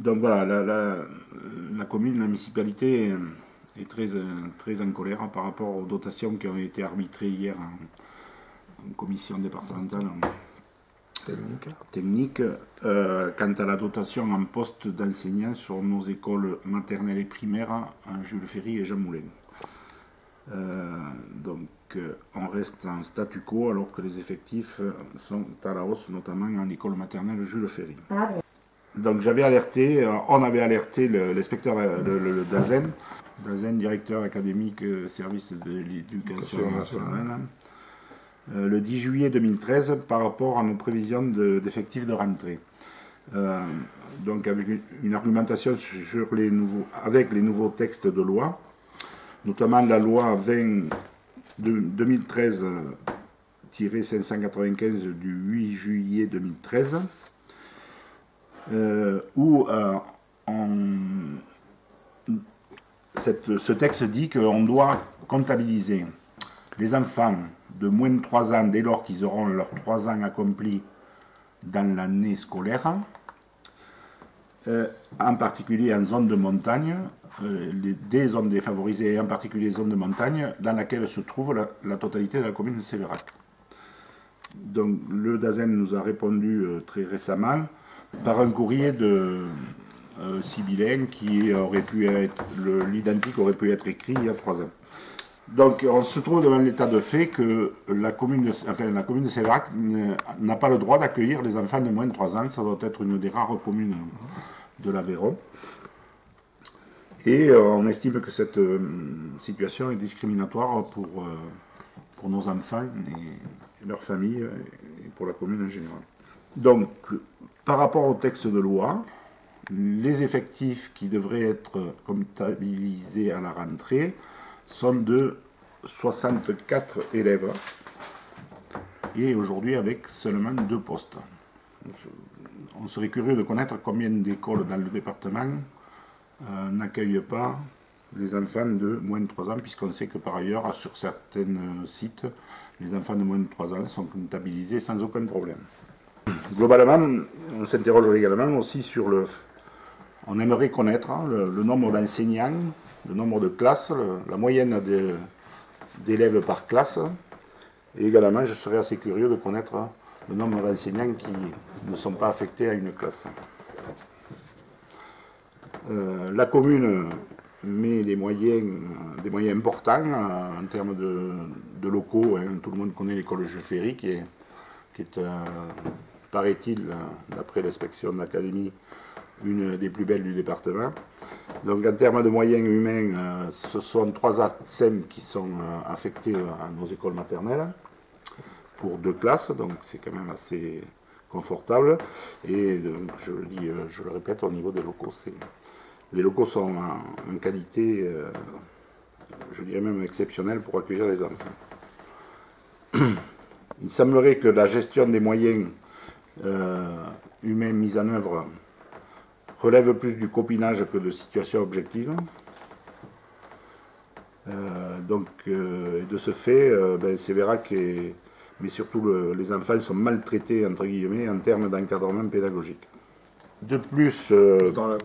Donc voilà, la commune, la municipalité est très en colère par rapport aux dotations qui ont été arbitrées hier en commission départementale technique quant à la dotation en poste d'enseignants sur nos écoles maternelles et primaires à Jules Ferry et Jean Moulin. Donc on reste en statu quo alors que les effectifs sont à la hausse, notamment en école maternelle Jules Ferry. Donc on avait alerté l'inspecteur, le Dazen, directeur académique service de l'éducation nationale, le 10 juillet 2013 par rapport à nos prévisions d'effectifs de rentrée. Donc avec une argumentation sur avec les nouveaux textes de loi, notamment la loi 2013-595 du 8 juillet 2013, où ce texte dit qu'on doit comptabiliser les enfants de moins de 3 ans dès lors qu'ils auront leurs 3 ans accomplis dans l'année scolaire, en particulier en zone de montagne, des zones défavorisées et en particulier les zones de montagne dans laquelle se trouve la totalité de la commune de Sévérac. Donc le Dazen nous a répondu très récemment par un courrier de sibyllin qui aurait pu être, l'identique aurait pu être écrit il y a 3 ans. Donc on se trouve devant l'état de fait que la commune de Sévérac n'a pas le droit d'accueillir les enfants de moins de 3 ans, ça doit être une des rares communes de l'Aveyron. Et on estime que cette situation est discriminatoire pour nos enfants et leurs familles et pour la commune en général. Donc, par rapport au texte de loi, les effectifs qui devraient être comptabilisés à la rentrée sont de 64 élèves et aujourd'hui avec seulement 2 postes. On serait curieux de connaître combien d'écoles dans le département n'accueillent pas les enfants de moins de 3 ans, puisqu'on sait que par ailleurs, sur certains sites, les enfants de moins de 3 ans sont comptabilisés sans aucun problème. Globalement, on s'interroge également aussi sur on aimerait connaître le nombre d'enseignants, le nombre de classes, la moyenne d'élèves par classe, et également je serais assez curieux de connaître le nombre d'enseignants qui ne sont pas affectés à une classe. La commune met des moyens importants en termes de locaux. Tout le monde connaît l'école Jules Ferry, qui est paraît-il, d'après l'inspection de l'académie, une des plus belles du département. Donc en termes de moyens humains, ce sont 3 ATSEM qui sont affectés à nos écoles maternelles pour 2 classes, donc c'est quand même assez confortable. Et donc, je le répète, au niveau des locaux, les locaux sont en qualité, je dirais même exceptionnelle pour accueillir les enfants. Il semblerait que la gestion des moyens humains mis en œuvre relève plus du copinage que de situations objectives. Et de ce fait, Sévérac, mais surtout les enfants sont maltraités entre guillemets en termes d'encadrement pédagogique. De plus,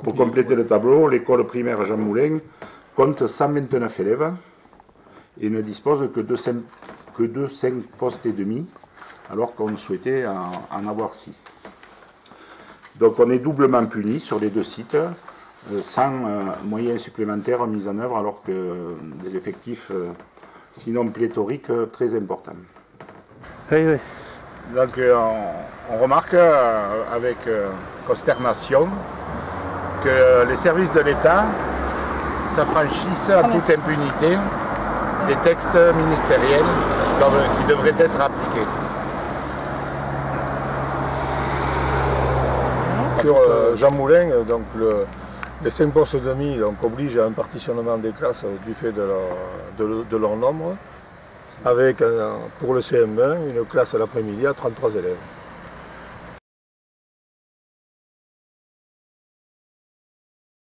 pour compléter le tableau, l'école primaire Jean Moulin compte 129 élèves et ne dispose que de 5 postes et demi, alors qu'on souhaitait en avoir 6. Donc on est doublement puni sur les 2 sites, sans moyens supplémentaires mis en œuvre, alors que des effectifs, sinon pléthoriques, très importants. Oui, oui. Donc on remarque avec consternation que les services de l'État s'affranchissent à toute impunité des textes ministériels qui devraient être appliqués. Sur Jean Moulin, donc les 5 postes et demi obligent à un partitionnement des classes du fait de leur nombre, avec pour le CM1 une classe l'après-midi à 33 élèves.